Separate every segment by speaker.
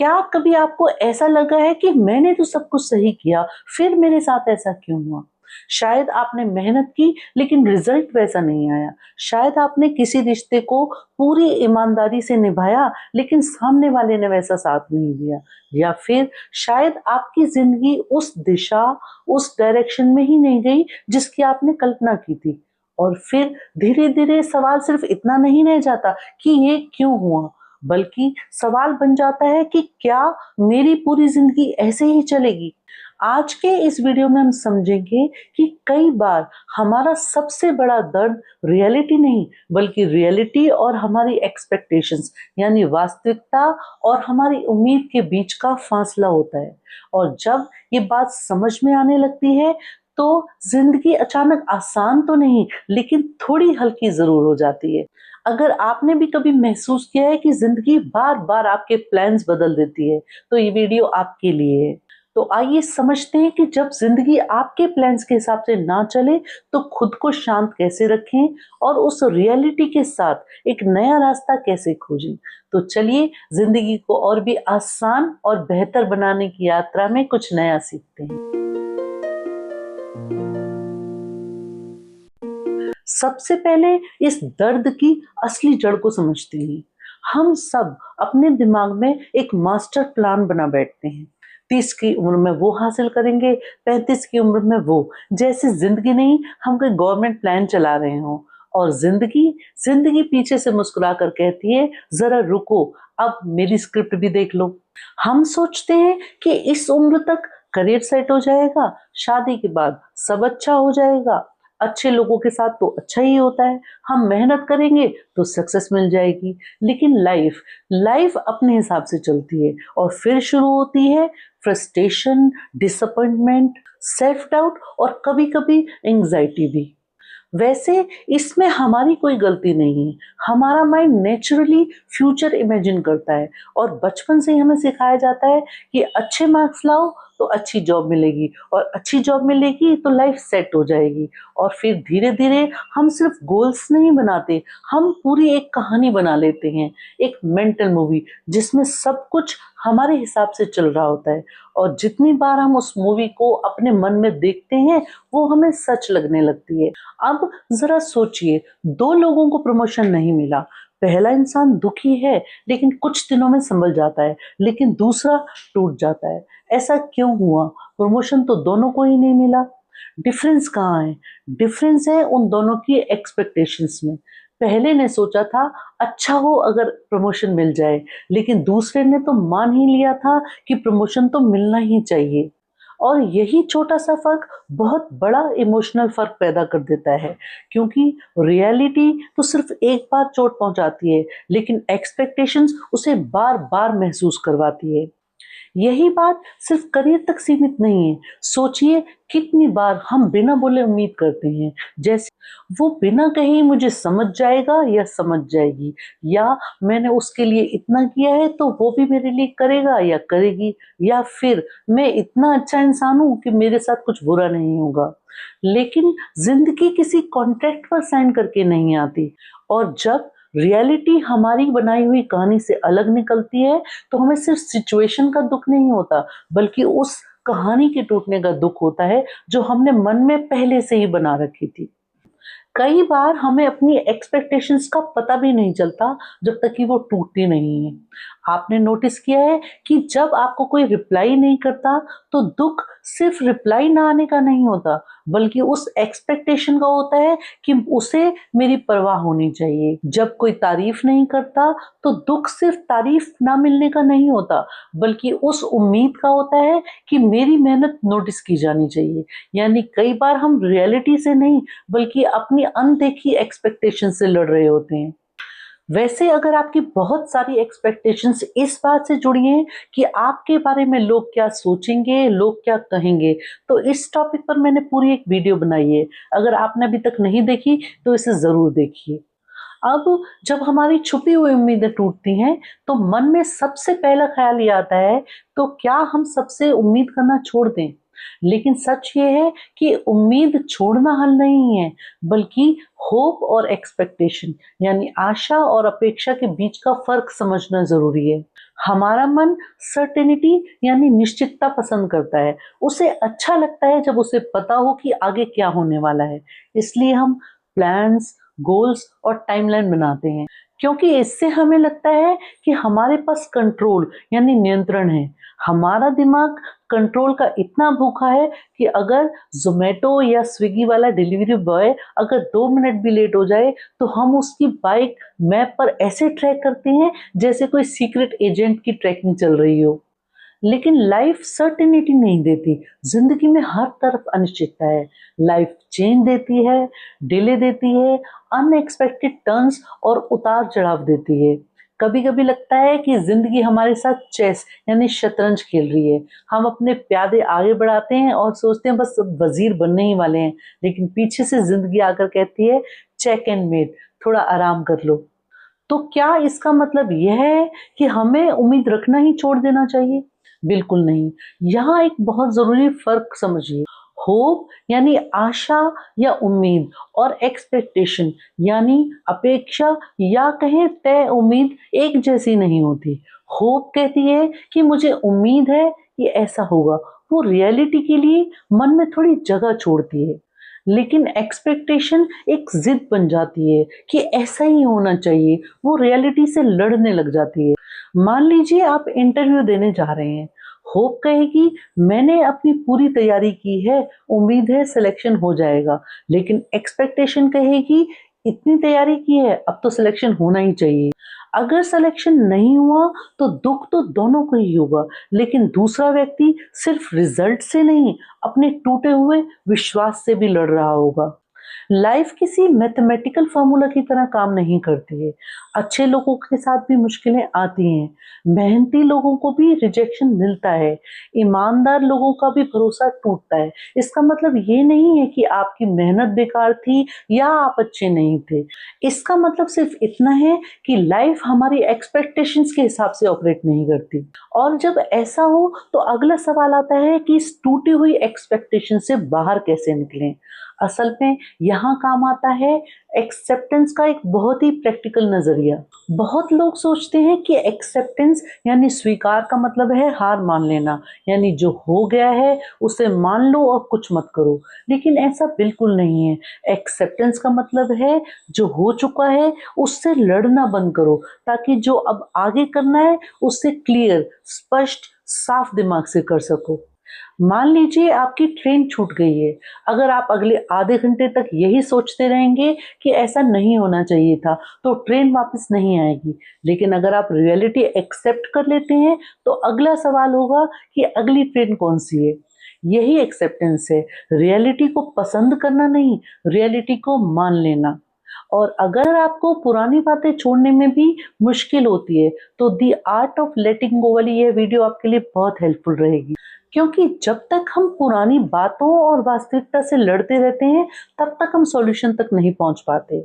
Speaker 1: क्या कभी आपको ऐसा लगा है कि मैंने तो सब कुछ सही किया, फिर मेरे साथ ऐसा क्यों हुआ? शायद आपने मेहनत की लेकिन रिजल्ट वैसा नहीं आया। शायद आपने किसी रिश्ते को पूरी ईमानदारी से निभाया लेकिन सामने वाले ने वैसा साथ नहीं दिया। या फिर शायद आपकी ज़िंदगी उस दिशा, उस डायरेक्शन में ही नहीं गई जिसकी आपने कल्पना की थी। और फिर धीरे-धीरे सवाल सिर्फ इतना नहीं रह जाता कि ये क्यों हुआ? बल्कि सवाल बन जाता है कि क्या मेरी पूरी जिंदगी ऐसे ही चलेगी? आज के इस वीडियो में हम समझेंगे कि कई बार हमारा सबसे बड़ा दर्द रियलिटी नहीं बल्कि रियलिटी और हमारी एक्सपेक्टेशंस यानी वास्तविकता और हमारी उम्मीद के बीच का फासला होता है। और जब ये बात समझ में आने लगती है तो जिंदगी अचानक आसान तो नहीं लेकिन थोड़ी हल्की जरूर हो जाती है। अगर आपने भी कभी महसूस किया है कि जिंदगी बार बार आपके प्लान्स बदल देती है तो ये वीडियो आपके लिए है। तो आइए समझते हैं कि जब जिंदगी आपके प्लान्स के हिसाब से ना चले तो खुद को शांत कैसे रखें और उस रियलिटी के साथ एक नया रास्ता कैसे खोजें। तो चलिए जिंदगी को और भी आसान और बेहतर बनाने की यात्रा में कुछ नया सीखते हैं। सबसे पहले इस दर्द की असली जड़ को समझते हैं। हम सब अपने दिमाग में एक मास्टर प्लान बना बैठते हैं। 30 की उम्र में वो हासिल करेंगे, 35 की उम्र में वो। जैसे जिंदगी नहीं, हम कोई गवर्नमेंट प्लान चला रहे हों। और जिंदगी जिंदगी पीछे से मुस्कुरा कर कहती है, जरा रुको, अब मेरी स्क्रिप्ट भी देख लो। हम सोचते हैं कि इस उम्र तक करियर सेट हो जाएगा, शादी के बाद सब अच्छा हो जाएगा, अच्छे लोगों के साथ तो अच्छा ही होता है, हम मेहनत करेंगे तो सक्सेस मिल जाएगी। लेकिन लाइफ लाइफ अपने हिसाब से चलती है और फिर शुरू होती है फ्रस्ट्रेशन, डिसअपॉइंटमेंट, सेल्फ डाउट और कभी कभी एंग्जाइटी भी। वैसे इसमें हमारी कोई गलती नहीं है। हमारा माइंड नेचुरली फ्यूचर इमेजिन करता है और बचपन से ही हमें सिखाया जाता है कि अच्छे मार्क्स लाओ तो अच्छी जॉब मिलेगी और अच्छी जॉब मिलेगी तो लाइफ सेट हो जाएगी। और फिर धीरे धीरे हम सिर्फ गोल्स नहीं बनाते, हम पूरी एक कहानी बना लेते हैं, एक मेंटल मूवी जिसमें सब कुछ हमारे हिसाब से चल रहा होता है। और जितनी बार हम उस मूवी को अपने मन में देखते हैं वो हमें सच लगने लगती है। अब जरा सोचिए, दो लोगों को प्रमोशन नहीं मिला। पहला इंसान दुखी है लेकिन कुछ दिनों में संभल जाता है, लेकिन दूसरा टूट जाता है। ऐसा क्यों हुआ? प्रमोशन तो दोनों को ही नहीं मिला। डिफरेंस कहाँ है? डिफरेंस है उन दोनों की एक्सपेक्टेशंस में। पहले ने सोचा था अच्छा हो अगर प्रमोशन मिल जाए, लेकिन दूसरे ने तो मान ही लिया था कि प्रमोशन तो मिलना ही चाहिए। और यही छोटा सा फर्क बहुत बड़ा इमोशनल फर्क पैदा कर देता है, क्योंकि रियलिटी तो सिर्फ एक बार चोट पहुंचाती है लेकिन एक्सपेक्टेशंस उसे बार बार महसूस करवाती है। यही बात सिर्फ करियर तक सीमित नहीं है। सोचिए कितनी बार हम बिना बोले उम्मीद करते हैं, जैसे वो बिना कहे ही मुझे समझ जाएगा या समझ जाएगी, या मैंने उसके लिए इतना किया है तो वो भी मेरे लिए करेगा या करेगी, या फिर मैं इतना अच्छा इंसान हूं कि मेरे साथ कुछ बुरा नहीं होगा। लेकिन जिंदगी किसी कॉन्ट्रैक्ट पर साइन करके नहीं आती। और जब रियलिटी हमारी बनाई हुई कहानी से अलग निकलती है तो हमें सिर्फ सिचुएशन का दुख नहीं होता बल्कि उस कहानी के टूटने का दुख होता है जो हमने मन में पहले से ही बना रखी थी। कई बार हमें अपनी एक्सपेक्टेशंस का पता भी नहीं चलता जब तक कि वो टूटती नहीं है। आपने नोटिस किया है कि जब आपको कोई रिप्लाई नहीं करता तो दुख सिर्फ रिप्लाई ना आने का नहीं होता बल्कि उस एक्सपेक्टेशन का होता है कि उसे मेरी परवाह होनी चाहिए। जब कोई तारीफ नहीं करता तो दुख सिर्फ तारीफ ना मिलने का नहीं होता बल्कि उस उम्मीद का होता है कि मेरी मेहनत नोटिस की जानी चाहिए। यानी कई बार हम रियलिटी से नहीं बल्कि अपनी अनदेखी एक्सपेक्टेशन से लड़ रहे होते हैं। वैसे अगर आपकी बहुत सारी एक्सपेक्टेशंस इस बात से जुड़ी हैं कि आपके बारे में लोग क्या सोचेंगे, लोग क्या कहेंगे, तो इस टॉपिक पर मैंने पूरी एक वीडियो बनाई है। अगर आपने अभी तक नहीं देखी तो इसे जरूर देखिए। अब जब हमारी छुपी हुई उम्मीदें टूटती हैं तो मन में सबसे पहला ख्याल ये आता है, तो क्या हम सबसे उम्मीद करना छोड़ दें? लेकिन सच ये है कि उम्मीद छोड़ना हल नहीं है बल्कि होप और एक्सपेक्टेशन यानी आशा और अपेक्षा के बीच का फर्क समझना जरूरी है। हमारा मन सर्टेनिटी यानी निश्चितता पसंद करता है। उसे अच्छा लगता है जब उसे पता हो कि आगे क्या होने वाला है। इसलिए हम प्लान्स, गोल्स और टाइमलाइन बनाते हैं, क्योंकि इससे हमें लगता है कि हमारे पास कंट्रोल यानी नियंत्रण है। हमारा दिमाग कंट्रोल का इतना भूखा है कि अगर ज़ोमैटो या स्विगी वाला डिलीवरी बॉय अगर 2 मिनट भी लेट हो जाए, तो हम उसकी बाइक मैप पर ऐसे ट्रैक करते हैं जैसे कोई सीक्रेट एजेंट की ट्रैकिंग चल रही हो। लेकिन लाइफ सर्टेनिटी नहीं देती। जिंदगी में हर तरफ अनिश्चितता है। लाइफ चेंज देती है, डिले देती है, अनएक्सपेक्टेड टर्न्स और उतार चढ़ाव देती है। कभी कभी लगता है कि जिंदगी हमारे साथ चेस यानी शतरंज खेल रही है। हम अपने प्यादे आगे बढ़ाते हैं और सोचते हैं बस अब वजीर बनने ही वाले हैं, लेकिन पीछे से जिंदगी आकर कहती है चेक एंड मेट, थोड़ा आराम कर लो। तो क्या इसका मतलब यह है कि हमें उम्मीद रखना ही छोड़ देना चाहिए? बिल्कुल नहीं। यहाँ एक बहुत ज़रूरी फ़र्क समझिए। होप यानी आशा या उम्मीद, और एक्सपेक्टेशन यानी अपेक्षा या कहें तय उम्मीद एक जैसी नहीं होती। होप कहती है कि मुझे उम्मीद है कि ऐसा होगा। वो रियलिटी के लिए मन में थोड़ी जगह छोड़ती है। लेकिन एक्सपेक्टेशन एक जिद बन जाती है कि ऐसा ही होना चाहिए। वो रियलिटी से लड़ने लग जाती है। मान लीजिए आप इंटरव्यू देने जा रहे हैं। होप कहेगी मैंने अपनी पूरी तैयारी की है, उम्मीद है सिलेक्शन हो जाएगा। लेकिन एक्सपेक्टेशन कहेगी इतनी तैयारी की है, अब तो सिलेक्शन होना ही चाहिए। अगर सिलेक्शन नहीं हुआ तो दुख तो दोनों को ही होगा, लेकिन दूसरा व्यक्ति सिर्फ रिजल्ट से नहीं, अपने टूटे हुए विश्वास से भी लड़ रहा होगा। लाइफ किसी मैथमेटिकल फॉर्मूला की तरह काम नहीं करती है। अच्छे लोगों के साथ भी मुश्किलें आती हैं। मेहनती लोगों को भी रिजेक्शन मिलता है। ईमानदार लोगों का भी भरोसा टूटता है। इसका मतलब ये नहीं है कि आपकी मेहनत बेकार थी या आप अच्छे नहीं थे। इसका मतलब सिर्फ इतना है कि लाइफ हमारी एक्सपेक्टेशंस के हिसाब से ऑपरेट नहीं करती। और जब ऐसा हो तो अगला सवाल आता है कि इस टूटी हुई एक्सपेक्टेशन से बाहर कैसे निकलें। असल में यहाँ काम आता है एक्सेप्टेंस का एक बहुत ही प्रैक्टिकल नजरिया। बहुत लोग सोचते हैं कि एक्सेप्टेंस यानी स्वीकार का मतलब है हार मान लेना, यानी जो हो गया है उसे मान लो और कुछ मत करो। लेकिन ऐसा बिल्कुल नहीं है। एक्सेप्टेंस का मतलब है जो हो चुका है उससे लड़ना बंद करो, ताकि जो अब आगे करना है उससे क्लियर, स्पष्ट, साफ दिमाग से कर सको। मान लीजिए आपकी ट्रेन छूट गई है। अगर आप अगले आधे घंटे तक यही सोचते रहेंगे कि ऐसा नहीं होना चाहिए था, तो ट्रेन वापस नहीं आएगी। लेकिन अगर आप रियलिटी एक्सेप्ट कर लेते हैं, तो अगला सवाल होगा कि अगली ट्रेन कौन सी है। यही एक्सेप्टेंस है। रियलिटी को पसंद करना नहीं, रियलिटी को मान लेना। और अगर आपको पुरानी बातें छोड़ने में भी मुश्किल होती है, तो द आर्ट ऑफ लेटिंग गो वाली यह वीडियो आपके लिए बहुत हेल्पफुल रहेगी। क्योंकि जब तक हम पुरानी बातों और वास्तविकता से लड़ते रहते हैं, तब तक हम सॉल्यूशन तक नहीं पहुंच पाते।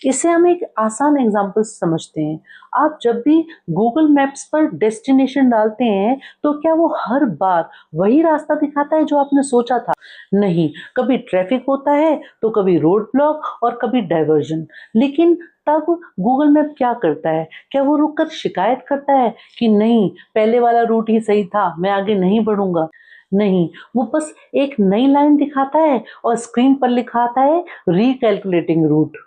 Speaker 1: इसे हम एक आसान एग्जांपल से समझते हैं। आप जब भी गूगल मैप्स पर डेस्टिनेशन डालते हैं, तो क्या वो हर बार वही रास्ता दिखाता है जो आपने सोचा था? नहीं, कभी ट्रैफिक होता है, तो कभी रोड ब्लॉक और कभी डाइवर्जन। लेकिन तब गूगल मैप क्या करता है? क्या वो रुककर शिकायत करता है कि नहीं, पहले वाला रूट ही सही था, मैं आगे नहीं बढ़ूंगा? नहीं, वो बस एक नई लाइन दिखाता है और स्क्रीन पर लिखा आता है रिकैलकुलेटिंग रूट।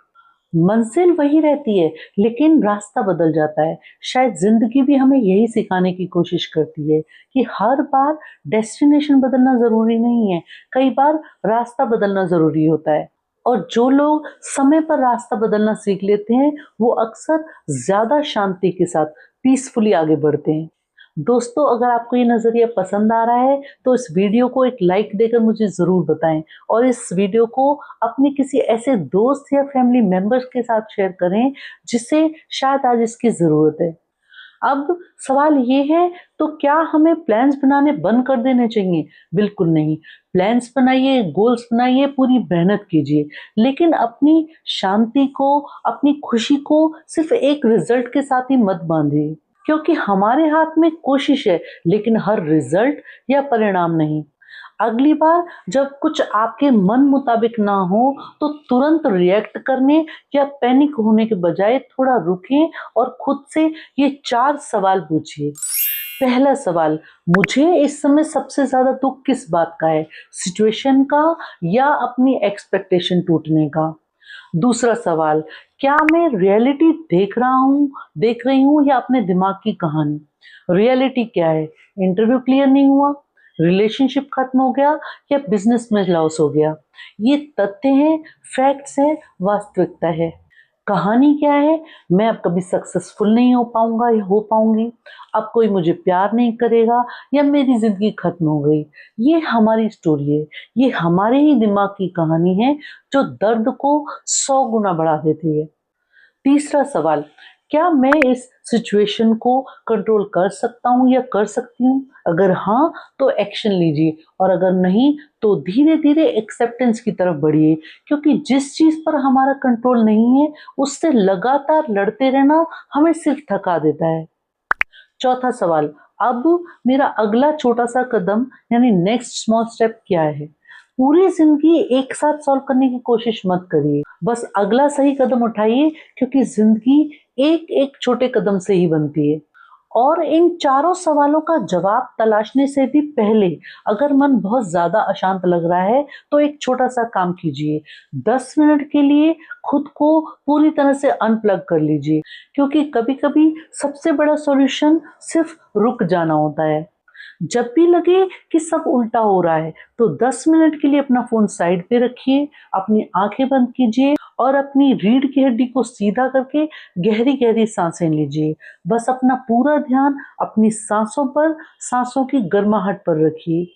Speaker 1: मंजिल वही रहती है, लेकिन रास्ता बदल जाता है। शायद जिंदगी भी हमें यही सिखाने की कोशिश करती है कि हर बार डेस्टिनेशन बदलना जरूरी नहीं है, कई बार रास्ता बदलना जरूरी होता है। और जो लोग समय पर रास्ता बदलना सीख लेते हैं, वो अक्सर ज्यादा शांति के साथ पीसफुली आगे बढ़ते हैं। दोस्तों, अगर आपको ये नज़रिया पसंद आ रहा है, तो इस वीडियो को एक लाइक देकर मुझे ज़रूर बताएं, और इस वीडियो को अपने किसी ऐसे दोस्त या फैमिली मेंबर्स के साथ शेयर करें जिसे शायद आज इसकी ज़रूरत है। अब सवाल ये है, तो क्या हमें प्लान्स बनाने बंद कर देने चाहिए? बिल्कुल नहीं। प्लान्स बनाइए, गोल्स बनाइए, पूरी मेहनत कीजिए, लेकिन अपनी शांति को, अपनी खुशी को सिर्फ एक रिजल्ट के साथ ही मत बांधिए। क्योंकि हमारे हाथ में कोशिश है, लेकिन हर रिजल्ट या परिणाम नहीं। अगली बार जब कुछ आपके मन मुताबिक ना हो तो तुरंत रिएक्ट करने या पैनिक होने के बजाय थोड़ा रुकें और खुद से ये 4 सवाल पूछिए। पहला सवाल, मुझे इस समय सबसे ज़्यादा दुःख किस बात का है? सिचुएशन का या अपनी एक्सपेक्टेशन टूटने का? दूसरा सवाल, क्या मैं रियलिटी देख रही हूँ या अपने दिमाग की कहानी? रियलिटी क्या है? इंटरव्यू क्लियर नहीं हुआ, रिलेशनशिप खत्म हो गया या बिजनेस में लॉस हो गया? ये तथ्य हैं, फैक्ट्स हैं, वास्तविकता है। कहानी क्या है? मैं अब कभी सक्सेसफुल नहीं हो पाऊंगा या हो पाऊंगी, अब कोई मुझे प्यार नहीं करेगा या मेरी जिंदगी खत्म हो गई। ये हमारी स्टोरी है, ये हमारे ही दिमाग की कहानी है जो दर्द को 100 गुना बढ़ा देती है। तीसरा सवाल, क्या मैं इस सिचुएशन को कंट्रोल कर सकता हूँ या कर सकती हूँ? अगर हाँ, तो एक्शन लीजिए और अगर नहीं, तो धीरे-धीरे एक्सेप्टेंस की तरफ बढ़िए, क्योंकि जिस चीज़ पर हमारा कंट्रोल नहीं है, उससे लगातार लड़ते रहना हमें सिर्फ थका देता है। चौथा सवाल, अब मेरा अगला छोटा-सा कदम यानी नेक्स्ट स्मॉल स्टेप क्या है? पूरी ज़िंदगी एक साथ सॉल्व करने की कोशिश मत करिए। बस अगला सही कदम उठाइए, क्योंकि ज़िंदगी एक-एक छोटे कदम से ही बनती है। और इन चारों सवालों का जवाब तलाशने से भी पहले अगर मन बहुत ज़्यादा अशांत लग रहा है, तो एक छोटा-सा काम कीजिए। 10 मिनट के लिए खुद को पूरी तरह से अनप्लग कर लीजिए, क्योंकि कभी-कभी सबसे बड़ा सॉल्यूशन सिर्फ रुक जाना होता है। जब भी लगे कि सब उल्टा हो रहा है, तो 10 मिनट के लिए अपना फ़ोन साइड पे रखिए, अपनी आँखें बंद कीजिए और अपनी रीढ़ की हड्डी को सीधा करके गहरी-गहरी साँसें लीजिए। बस अपना पूरा ध्यान अपनी साँसों पर, साँसों की गर्माहट पर रखिए।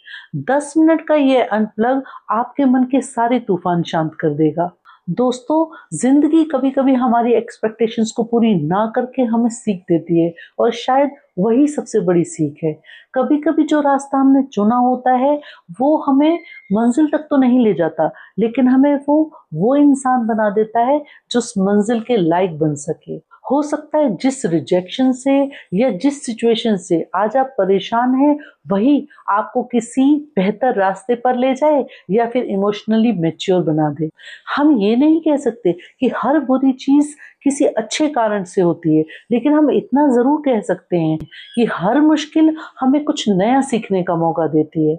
Speaker 1: 10 मिनट का ये अनप्लग आपके मन के सारे तूफ़ान शांत कर देगा। दोस्तों, ज़िंदगी कभी-कभी हमारी एक्सपेक्टेशंस को पूरी ना करके हमें सीख देती है और शायद वही सबसे बड़ी सीख है। कभी-कभी जो रास्ता हमने चुना होता है, वो हमें मंज़िल तक तो नहीं ले जाता, लेकिन हमें वो इंसान बना देता है जो उस मंज़िल के लायक बन सके। हो सकता है जिस रिजेक्शन से या जिस सिचुएशन से आज आप परेशान हैं, वही आपको किसी बेहतर रास्ते पर ले जाए या फिर इमोशनली मैच्योर बना दे। हम ये नहीं कह सकते कि हर बुरी चीज़ किसी अच्छे कारण से होती है, लेकिन हम इतना ज़रूर कह सकते हैं कि हर मुश्किल हमें कुछ नया सीखने का मौका देती है।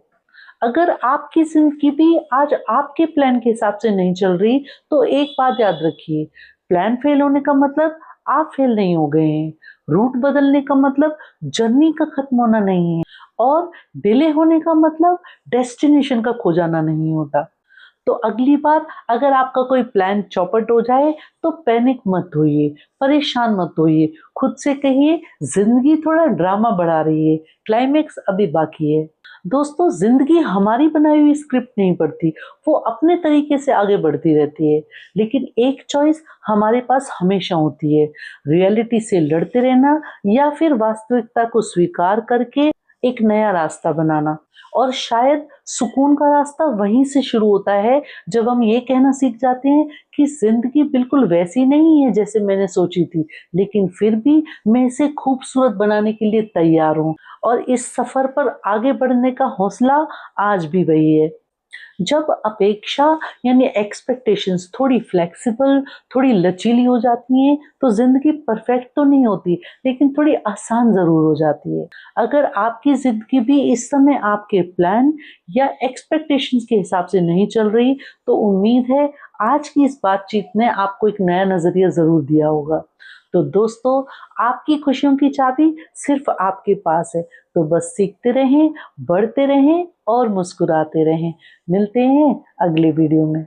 Speaker 1: अगर आपकी ज़िंदगी भी आज आपके प्लान के हिसाब से नहीं चल रही, तो एक बात याद रखिए, प्लान फेल होने का मतलब आप फेल नहीं हो गए हैं। रूट बदलने का मतलब जर्नी का खत्म होना नहीं है और डिले होने का मतलब डेस्टिनेशन का खो जाना नहीं होता। तो अगली बार अगर आपका कोई प्लान चौपट हो जाए, तो पैनिक मत होइए, परेशान मत होइए। खुद से कहिए, ज़िंदगी थोड़ा ड्रामा बढ़ा रही है, क्लाइमेक्स अभी बाकी है। दोस्तों, ज़िंदगी हमारी बनाई हुई स्क्रिप्ट नहीं पढ़ती, वो अपने तरीके से आगे बढ़ती रहती है। लेकिन एक चॉइस हमारे पास हमेशा होती है, रियलिटी से लड़ते रहना या फिर वास्तविकता को स्वीकार करके एक नया रास्ता बनाना। और शायद सुकून का रास्ता वहीं से शुरू होता है, जब हम ये कहना सीख जाते हैं कि ज़िंदगी बिल्कुल वैसी नहीं है जैसे मैंने सोची थी, लेकिन फिर भी मैं इसे खूबसूरत बनाने के लिए तैयार हूँ और इस सफ़र पर आगे बढ़ने का हौसला आज भी वही है। जब अपेक्षा यानी एक्सपेक्टेशंस थोड़ी फ्लेक्सिबल, थोड़ी लचीली हो जाती हैं, तो ज़िंदगी परफेक्ट तो नहीं होती, लेकिन थोड़ी आसान ज़रूर हो जाती है। अगर आपकी ज़िंदगी भी इस समय आपके प्लान या एक्सपेक्टेशंस के हिसाब से नहीं चल रही, तो उम्मीद है आज की इस बातचीत ने आपको एक नया नज़रिया ज़रूर दिया होगा। तो दोस्तों, आपकी खुशियों की चाबी सिर्फ आपके पास है, तो बस सीखते रहें, बढ़ते रहें और मुस्कुराते रहें। मिलते हैं अगले वीडियो में।